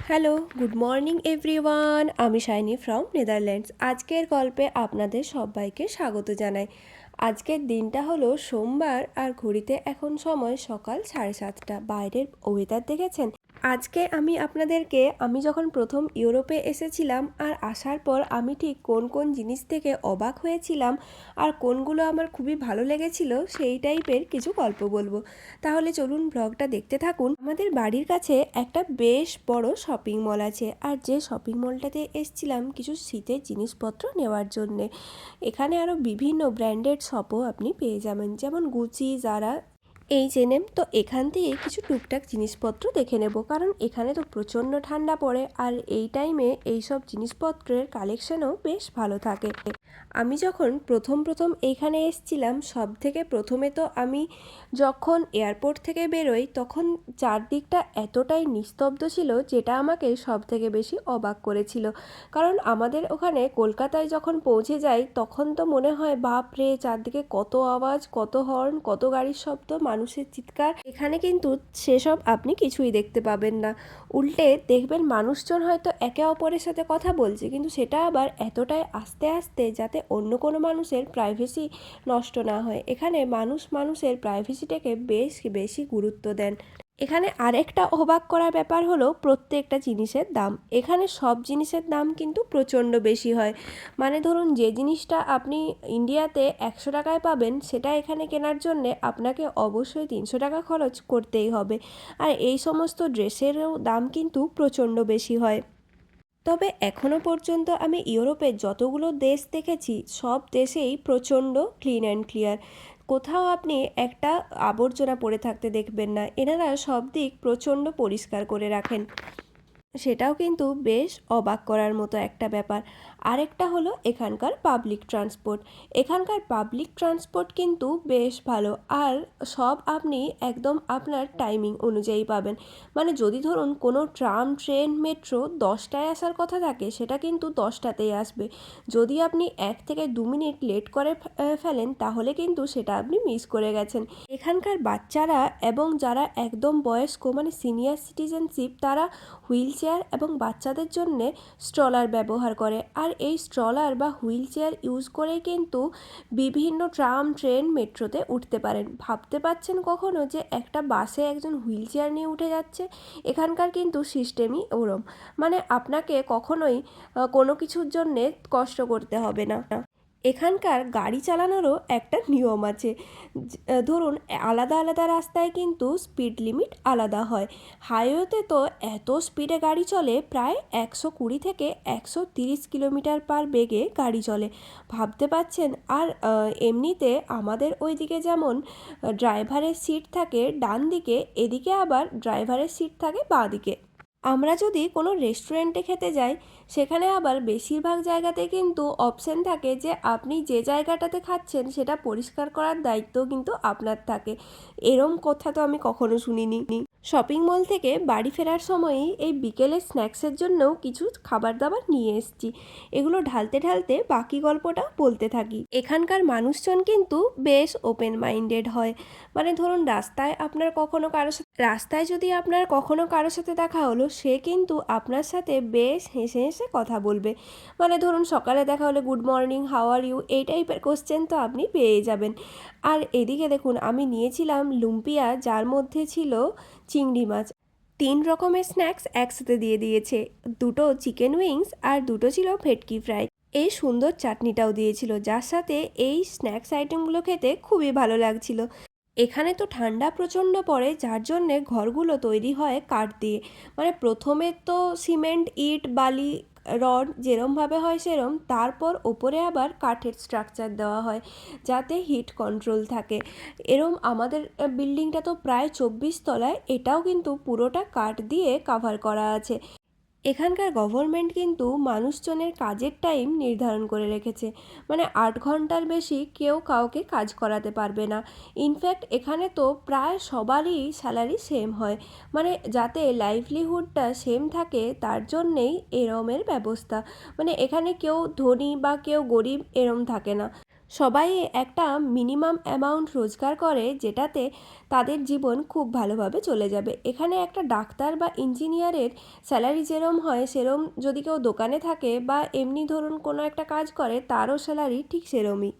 Hello, good morning everyone. আমি shiny from Netherlands. আজকের গল্পে আপনাদের সবাইকে স্বাগত জানাই। আজকের দিনটা হলো সোমবার, আর ঘড়িতে এখন সময় সকাল 7:30। বাইরের ওয়েদার দেখেছেন? আজকে আমি আপনাদেরকে আমি যখন প্রথম ইউরোপে এসেছিলাম আর আসার পর আমি ঠিক কোন কোন জিনিস থেকে অবাক হয়েছিলাম আর কোনগুলো আমার খুবই ভালো লেগেছিল সেই টাইপের কিছু গল্প বলবো। তাহলে চলুন ব্লগটা দেখতে থাকুন। আমাদের বাড়ির কাছে একটা বেশ বড় শপিং মল আছে, আর যে শপিং মলটাতে এসেছিলাম কিছু শীতের জিনিসপত্র নেওয়ার জন্যে। এখানে আরও বিভিন্ন ব্র্যান্ডেড শপও আপনি পেয়ে যাবেন, যেমন গুচি, জারা, H&M। তো এখান থেকে কিছু টুকটাক জিনিসপত্র দেখে নেব, কারণ এখানে তো প্রচণ্ড ঠান্ডা পড়ে আর এই টাইমে এইসব জিনিসপত্রের কালেকশনও বেশ ভালো থাকে। আমি যখন প্রথম এইখানে এসেছিলাম, সব থেকে প্রথমে তো আমি যখন এয়ারপোর্ট থেকে বেরোই তখন চারদিকটা এতটাই নিস্তব্ধ ছিল, যেটা আমাকে সব থেকে বেশি অবাক করেছিল। কারণ আমাদের ওখানে কলকাতায় যখন পৌঁছে যাই তখন তো মনে হয় বাপরে, চারদিকে কত আওয়াজ, কত হর্ন, কত গাড়ির শব্দ, মানুষের চিৎকার। এখানে কিন্তু সেসব আপনি কিছুই দেখতে পাবেন না। উল্টে দেখবেন মানুষজন হয়তো একে অপরের সাথে কথা বলছে, কিন্তু সেটা আবার এতটাই আস্তে আস্তে যাতে অন্য কোনো মানুষের প্রাইভেসি নষ্ট না হয়। এখানে মানুষের প্রাইভেসিটাকে বেশ বেশি গুরুত্ব দেন। এখানে আরেকটা অবাক করার ব্যাপার হলো প্রত্যেকটা জিনিসের দাম। এখানে সব জিনিসের দাম কিন্তু প্রচণ্ড বেশি হয়। মানে ধরুন, যে জিনিসটা আপনি ইন্ডিয়াতে 100 টাকায় পাবেন, সেটা এখানে কেনার জন্যে আপনাকে অবশ্যই 300 টাকা খরচ করতেই হবে। আর এই সমস্ত ড্রেসেরও দাম কিন্তু প্রচণ্ড বেশি হয়। তবে এখনও পর্যন্ত আমি ইউরোপের যতগুলো দেশ দেখেছি, সব দেশেই প্রচণ্ড ক্লিন অ্যান্ড ক্লিয়ার। কোথাও আপনি একটা আবর্জনা পড়ে থাকতে দেখবেন না। এনারা সব দিক প্রচণ্ড পরিষ্কার করে রাখেন। সেটাও কিন্তু বেশ অবাক করার মতো একটা ব্যাপার। আরেকটা হলো এখানকার পাবলিক ট্রান্সপোর্ট। এখানকার পাবলিক ট্রান্সপোর্ট কিন্তু বেশ ভালো, আর সব আপনি একদম আপনার টাইমিং অনুযায়ী পাবেন। মানে যদি ধরুন কোনো ট্রাম, ট্রেন, মেট্রো 10টায় আসার কথা থাকে, সেটা কিন্তু 10টাতেই আসবে। যদি আপনি 1 থেকে 2 মিনিট লেট করে ফেলেন, তাহলে কিন্তু সেটা আপনি মিস করে গেছেন। এখানকার বাচ্চারা এবং যারা একদম বয়স্ক মানে সিনিয়র সিটিজেনশিপ, তারা হুইল চেয়ার এবং বাচ্চাদের জন্যে স্ট্রলার ব্যবহার করে। আর এই স্ট্রলার বা হুইল চেয়ার ইউজ করে কিন্তু বিভিন্ন ট্রাম, ট্রেন, মেট্রোতে উঠতে পারেন। ভাবতে পারছেন কখনো যে একটা বাসে একজন হুইল চেয়ার নিয়ে উঠে যাচ্ছে? এখানকার কিন্তু সিস্টেমই ওরম। মানে আপনাকে কখনোই কোনো কিছুর জন্যে কষ্ট করতে হবে না। এখানকার গাড়ি চালানোরও একটা নিয়ম আছে। ধরুন, আলাদা আলাদা রাস্তায় কিন্তু স্পিড লিমিট আলাদা হয়। হাইওয়েতে তো এত স্পিডে গাড়ি চলে, প্রায় 120 থেকে 130 কিলোমিটার পার বেগে গাড়ি চলে। ভাবতে পারছেন? আর এমনিতে আমাদের ওইদিকে যেমন ড্রাইভারের সিট থাকে ডান দিকে, এদিকে আবার ড্রাইভারের সিট থাকে বাঁ দিকে। আমরা যদি কোনো রেস্টুরেন্টে খেতে যাই, সেখানে আবার বেশিরভাগ জায়গাতে কিন্তু অপশন থাকে যে আপনি যে জায়গাটাতে খাচ্ছেন সেটা পরিষ্কার করার দায়িত্ব কিন্তু আপনার থাকে। এরম কথা তো আমি কখনো শুনিনি। শপিং মল থেকে বাড়ি ফেরার সময়ই এই বিকেলের স্ন্যাক্সের জন্যও কিছু খাবার দাবার নিয়ে এসেছি। এগুলো ঢালতে ঢালতে বাকি গল্পটা বলতে থাকি। এখানকার মানুষজন কিন্তু বেশ ওপেন মাইন্ডেড হয়। মানে ধরুন, রাস্তায় যদি আপনার কখনো কারোর সাথে দেখা হলো, সে কিন্তু আপনার সাথে বেশ হেসে হেসে কথা বলবে। মানে ধরুন, সকালে দেখা হলে good morning, how are you, এই টাইপের কোশ্চেন তো আপনি পেয়ে যাবেন। আর এদিকে দেখুন, আমি নিয়েছিলাম লুম্পিয়া, যার মধ্যে ছিল চিংড়ি মাছ। 3 রকমের স্ন্যাক্স একসাথে দিয়ে দিয়েছে। 2টো চিকেন উইংস আর 2টো ছিল ভেটকি ফ্রাই। এই সুন্দর চাটনিটাও দিয়েছিল, যার সাথে এই স্ন্যাক্স আইটেমগুলো খেতে খুবই ভালো লাগছিল। এখানে তো ঠান্ডা প্রচণ্ড পড়ে, যার জন্যে ঘরগুলো তৈরি হয় কাঠ দিয়ে। মানে প্রথমে তো সিমেন্ট, ইট, বালি, রড যেরমভাবে হয় সেরম, তারপর ওপরে আবার কাঠের স্ট্রাকচার দেওয়া হয় যাতে হিট কন্ট্রোল থাকে। এরম আমাদের বিল্ডিংটা তো প্রায় 24 তলায়, এটাও কিন্তু পুরোটা কাঠ দিয়ে কাভার করা আছে। এখানকার গভর্নমেন্ট কিন্তু মানুষজনের কাজের টাইম নির্ধারণ করে রেখেছে। মানে 8 ঘন্টার বেশি কেউ কাউকে কাজ করাতে পারবে না। ইনফ্যাক্ট এখানে তো প্রায় সবারই স্যালারি সেম হয়। মানে যাতে লাইভলিহুডটা সেম থাকে, তার জন্যেই এরমের ব্যবস্থা। মানে এখানে কেউ ধনী বা কেউ গরিব এরম থাকে না। সবাই একটা মিনিমাম অ্যামাউন্ট রোজগার করে, যেটাতে তাদের জীবন খুব ভালোভাবে চলে যাবে। এখানে একটা ডাক্তার বা ইঞ্জিনিয়ারের স্যালারি যেরম হয়, সেরম যদি কেউ দোকানে থাকে বা এমনি ধরুন কোনো একটা কাজ করে, তারও স্যালারি ঠিক সেরমই।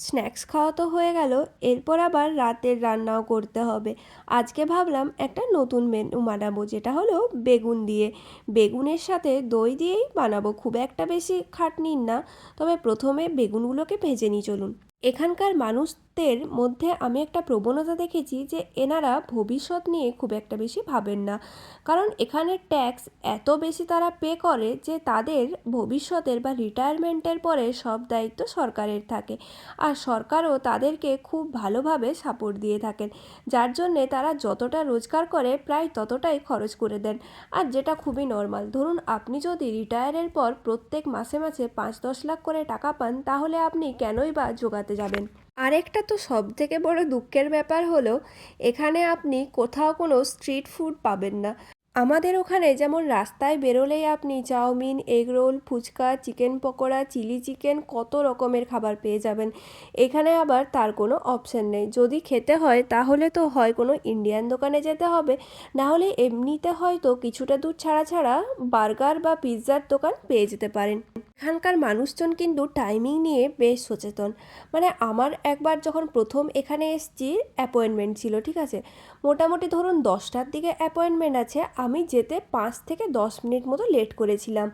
স্ন্যাক্স খাওয়া তো হয়ে গেল, এরপর আবার রাতের রান্নাও করতে হবে। আজকে ভাবলাম একটা নতুন মেনু বানাবো, যেটা হলো বেগুন দিয়ে। বেগুনের সাথে দই দিয়েই বানাবো, খুব একটা বেশি খাটনির না। তবে প্রথমে বেগুনগুলোকে ভেজে নিই চলুন। এখানকার মানুষদের মধ্যে আমি একটা প্রবণতা দেখেছি যে এনারা ভবিষ্যৎ নিয়ে খুব একটা বেশি ভাবেন না। কারণ এখানে ট্যাক্স এত বেশি তারা পে করে যে তাদের ভবিষ্যতের বা রিটায়ারমেন্টের পরে সব দায়িত্ব সরকারের থাকে। আর সরকারও তাদেরকে খুব ভালোভাবে সাপোর্ট দিয়ে থাকেন, যার জন্যে তারা যতটা রোজগার করে প্রায় ততটাই খরচ করে দেন। আর যেটা খুবই নর্মাল, ধরুন আপনি যদি রিটায়ারের পর প্রত্যেক মাসে মাসে 5-10 লাখ করে টাকা পান, তাহলে আপনি কেনই বা জোগাতে যাবেন। আরেকটা তো সব থেকে বড় দুঃখের ব্যাপার হলো, এখানে আপনি কোথাও কোনো স্ট্রিট ফুড পাবেন না। আমাদের ওখানে যেমন রাস্তায় বেরোলেই আপনি chowmein, egg roll, phuchka, chicken pakora, chilli chicken, কত রকমের খাবার পেয়ে যাবেন। এখানে আবার তার কোনো অপশন নেই। যদি খেতে হয় তাহলে তো হয় কোনো ইন্ডিয়ান দোকানে যেতে হবে, না হলে এমনিতে হয়তো কিছুটা দূর ছাড়া ছাড়া বার্গার বা পিৎজার দোকান পেয়ে যেতে পারেন। এখানকার মানুষজন কিন্তু টাইমিং নিয়ে বেশ সচেতন। মানে আমার একবার যখন প্রথম এখানে এসেছি, অ্যাপয়েন্টমেন্ট ছিল, ঠিক আছে, মোটামুটি ধরুন 10টার দিকে অ্যাপয়েন্টমেন্ট আছে, আমি যেতে 5 থেকে 10 মিনিট মতো লেট করেছিলাম।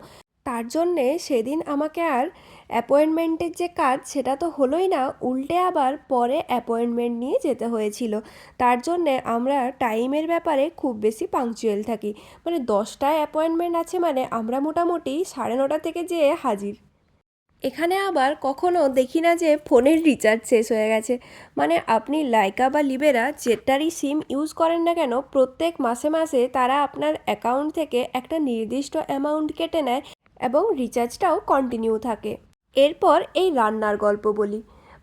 তার জন্যে সেদিন আমাকে আর অ্যাপয়েন্টমেন্টের যে কাজ সেটা তো হলোই না, উল্টে আবার পরে অ্যাপয়েন্টমেন্ট নিয়ে যেতে হয়েছিল। তার জন্যে আমরা টাইমের ব্যাপারে খুব বেশি পাংচুয়াল থাকি। মানে 10টায় অ্যাপয়েন্টমেন্ট আছে মানে আমরা মোটামুটি 9:30 থেকে যেয়ে হাজির। এখানে আবার কখনো দেখি না যে ফোনের রিচার্জ শেষ হয়ে গেছে। মানে আপনি লাইকা বা লিবেরা যেটারই সিম ইউজ করেন না কেন, প্রত্যেক মাসে মাসে তারা আপনার অ্যাকাউন্ট থেকে একটা নির্দিষ্ট অ্যামাউন্ট কেটে নেয় এবং রিচার্জটাও কন্টিনিউ থাকে। এরপর এই রান্নার গল্প বলি।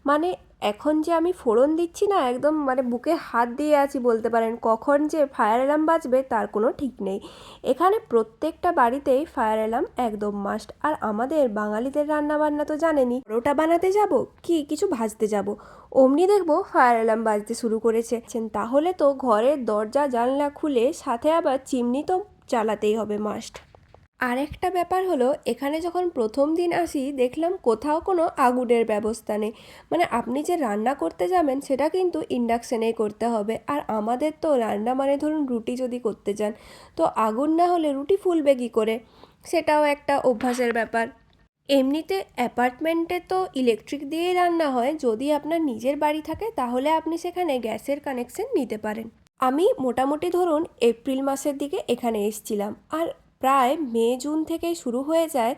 মানে এখন যে আমি ফোড়ন দিচ্ছি না, একদম মানে বুকে হাত দিয়ে আছি বলতে পারেন, কখন যে ফায়ার অ্যালার্ম বাজবে তার কোনো ঠিক নেই। এখানে প্রত্যেকটা বাড়িতেই ফায়ার অ্যালার্ম একদম মাস্ট। আর আমাদের বাঙালিদের রান্নাবান্না তো জানেনই, পরোটা বানাতে যাব কি কিছু ভাজতে যাব, অমনি দেখবো ফায়ার অ্যালার্ম বাজতে শুরু করেছে। তাহলে তো ঘরের দরজা জানলা খুলে সাথে আবার চিমনি তো চালাতেই হবে মাস্ট। আরেকটা ব্যাপার হলো, এখানে যখন প্রথম দিন আসি দেখলাম কোথাও কোনো আগুনের ব্যবস্থা নেই। মানে আপনি যে রান্না করতে যাবেন সেটা কিন্তু ইন্ডাকশানেই করতে হবে। আর আমাদের তো রান্না মানে ধরুন রুটি যদি করতে যান, তো আগুন না হলে রুটি ফুলবে কী করে, সেটাও একটা অভ্যাসের ব্যাপার। এমনিতে অ্যাপার্টমেন্টে তো ইলেকট্রিক দিয়েই রান্না হয়, যদি আপনার নিজের বাড়ি থাকে তাহলে আপনি সেখানে গ্যাসের কানেকশন নিতে পারেন। আমি মোটামুটি ধরুন এপ্রিল মাসের দিকে এখানে এসেছিলাম, আর প্রায় মে জুন থেকেই শুরু হয়ে যায়,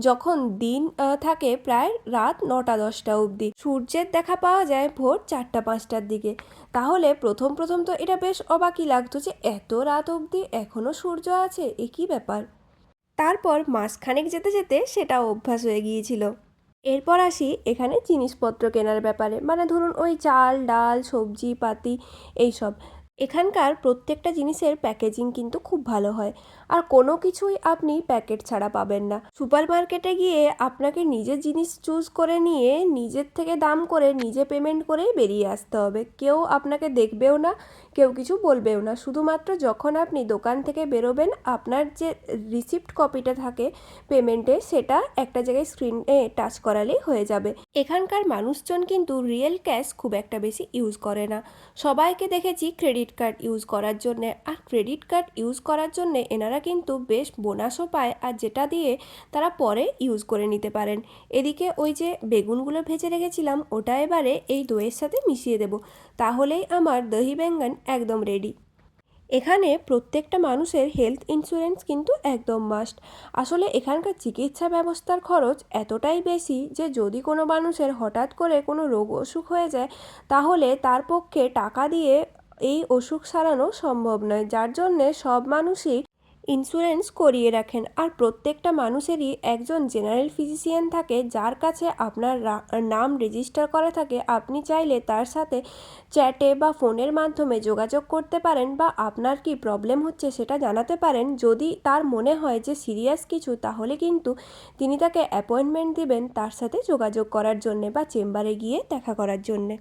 যখন দিন থাকে প্রায় রাত 9টা 10টা অবধি, সূর্যের দেখা পাওয়া যায় ভোর 4টা 5টার দিকে। তাহলে প্রথম প্রথম তো এটা বেশ অবাকই লাগতো যে এত রাত অবধি এখনও সূর্য আছে, এ কী ব্যাপার। তারপর মাসখানেক যেতে যেতে সেটা অভ্যাস হয়ে গিয়েছিল। এরপর আসি এখানে জিনিসপত্র কেনার ব্যাপারে, মানে ধরুন ওই চাল ডাল সবজি পাতি এইসব। এখানকার প্রত্যেকটা জিনিসের প্যাকেজিং কিন্তু খুব ভালো হয়, আর কোনো কিছুই আপনি প্যাকেট ছাড়া পাবেন না। সুপার মার্কেটে গিয়ে আপনাকে নিজের জিনিস চুজ করে নিয়ে নিজের থেকে দাম করে নিজে পেমেন্ট করেই বেরিয়ে আসতে হবে। কেউ আপনাকে দেখবেও না, কেউ কিছু বলবেও না। শুধুমাত্র যখন আপনি দোকান থেকে বেরোবেন, আপনার যে রিসিপ্ট কপিটা থাকে পেমেন্টে, সেটা একটা জায়গায় স্ক্রিনে টাচ করালেই হয়ে যাবে। এখানকার মানুষজন কিন্তু রিয়েল ক্যাশ খুব একটা বেশি ইউজ করে না। সবাইকে দেখেছি ক্রেডিট কার্ড ইউজ করার জন্যে, আর ক্রেডিট কার্ড ইউজ করার জন্যে এনারা কিন্তু বেশ বোনাসও পায়, আর যেটা দিয়ে তারা পরে ইউজ করে নিতে পারেন। এদিকে ওই যে বেগুনগুলো ভেজে রেখেছিলাম, ওটা এবারে এই দইয়ের সাথে মিশিয়ে দেব, তাহলেই আমার দহি বেঙ্গন একদম রেডি। এখানে প্রত্যেকটা মানুষের হেলথ ইন্স্যুরেন্স কিন্তু একদম মাস্ট। আসলে এখানকার চিকিৎসা ব্যবস্থার খরচ এতটাই বেশি যে যদি কোনো মানুষের হঠাৎ করে কোনো রোগ অসুখ হয়ে যায়, তাহলে তার পক্ষে টাকা দিয়ে এই অসুখ সারানো সম্ভব নয়, যার জন্যে সব মানুষই ইন্স্যুরেন্স করিয়ে রাখেন। আর প্রত্যেকটা মানুষেরই একজন জেনারেল ফিজিশিয়ান থাকে যার কাছে আপনার নাম রেজিস্টার করা থাকে। আপনি চাইলে তার সাথে চ্যাটে বা ফোনের মাধ্যমে যোগাযোগ করতে পারেন বা আপনার কি প্রবলেম হচ্ছে সেটা জানাতে পারেন। যদি তার মনে হয় যে সিরিয়াস কিছু, তাহলে কিন্তু তিনি তাকে অ্যাপয়েন্টমেন্ট দিবেন তার সাথে যোগাযোগ করার জন্যে বা চেম্বারে গিয়ে দেখা করার জন্যে।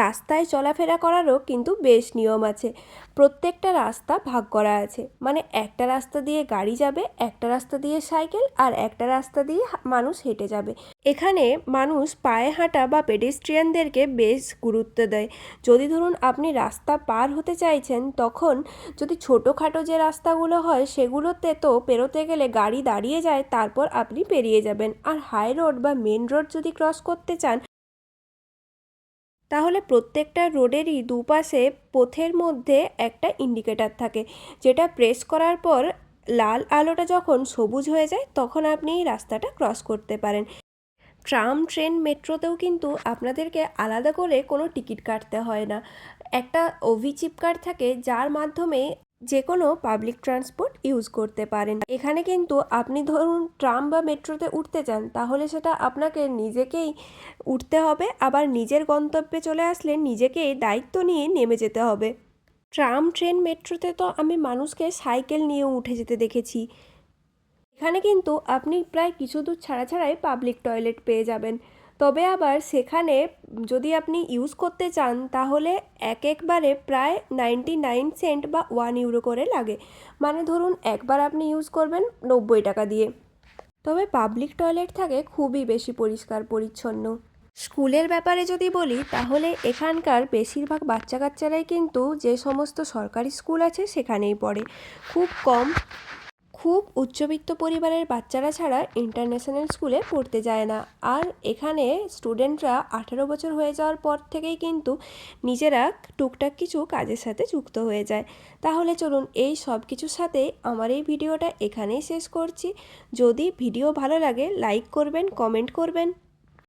রাস্তায় চলাফেরা করারও কিন্তু বেশ নিয়ম আছে। প্রত্যেকটা রাস্তা ভাগ করা আছে, মানে একটা রাস্তা দিয়ে গাড়ি যাবে, একটা রাস্তা দিয়ে সাইকেল, আর একটা রাস্তা দিয়ে মানুষ হেঁটে যাবে। এখানে মানুষ পায়ে হাঁটা বা পেডেস্ট্রিয়ানদেরকে বেশ গুরুত্ব দেয়। যদি ধরুন আপনি রাস্তা পার হতে চাইছেন, তখন যদি ছোটোখাটো যে রাস্তাগুলো হয় সেগুলোতে তো পেরোতে গেলে গাড়ি দাঁড়িয়ে যায়, তারপর আপনি পেরিয়ে যাবেন। আর হাই রোড বা মেন রোড যদি ক্রস করতে চান, তাহলে প্রত্যেকটা রোডেরই দুপাশে পথের মধ্যে একটা ইন্ডিকেটর থাকে, যেটা প্রেস করার পর লাল আলোটা যখন সবুজ হয়ে যায় তখন আপনি এই রাস্তাটা ক্রস করতে পারেন। ট্রাম, ট্রেন, মেট্রোতেও কিন্তু আপনাদেরকে আলাদা করে কোনো টিকিট কাটতে হয় না। একটা ওভি চিপ কার্ড থাকে যার মাধ্যমে যে কোনো পাবলিক ট্রান্সপোর্ট ইউজ করতে পারেন। এখানে কিন্তু আপনি ধরুন ট্রাম বা মেট্রোতে উঠতে চান, তাহলে সেটা আপনাকে নিজেকেই উঠতে হবে, আবার নিজের গন্তব্যে চলে আসলে নিজেকেই দায়িত্ব নিয়ে নেমে যেতে হবে। ট্রাম, ট্রেন, মেট্রোতে তো আমি মানুষকে সাইকেল নিয়ে উঠে যেতে দেখেছি। এখানে কিন্তু আপনি প্রায় কিছু দূর ছাড়া ছাড়াই পাবলিক টয়লেট পেয়ে যাবেন। তবে আবার সেখানে যদি আপনি ইউজ করতে চান, তাহলে একবারে প্রায় 99 সেন্ট বা 1 ইউরো করে লাগে। মানে ধরুন একবার আপনি ইউজ করবেন 90 টাকা দিয়ে। তবে পাবলিক টয়লেট থাকে খুবই বেশি পরিষ্কার পরিচ্ছন্ন। স্কুলের ব্যাপারে যদি বলি, তাহলে এখানকার বেশিরভাগ বাচ্চা কাচ্চারাই কিন্তু যে সমস্ত সরকারি স্কুল আছে সেখানেই পড়ে। খুব উচ্চবিত্ত পরিবারের বাচ্চারা ছাড়া ইন্টারন্যাশনাল স্কুলে পড়তে যায় না। আর এখানে স্টুডেন্টরা 18 বছর হয়ে যাওয়ার পর থেকেই কিন্তু নিজেরা টুকটাক কিছু কাজের সাথে যুক্ত হয়ে যায়। তাহলে চলুন এই সব কিছুর সাথে আমার এই ভিডিওটা এখানেই শেষ করছি। যদি ভিডিও ভালো লাগে লাইক করবেন, কমেন্ট করবেন।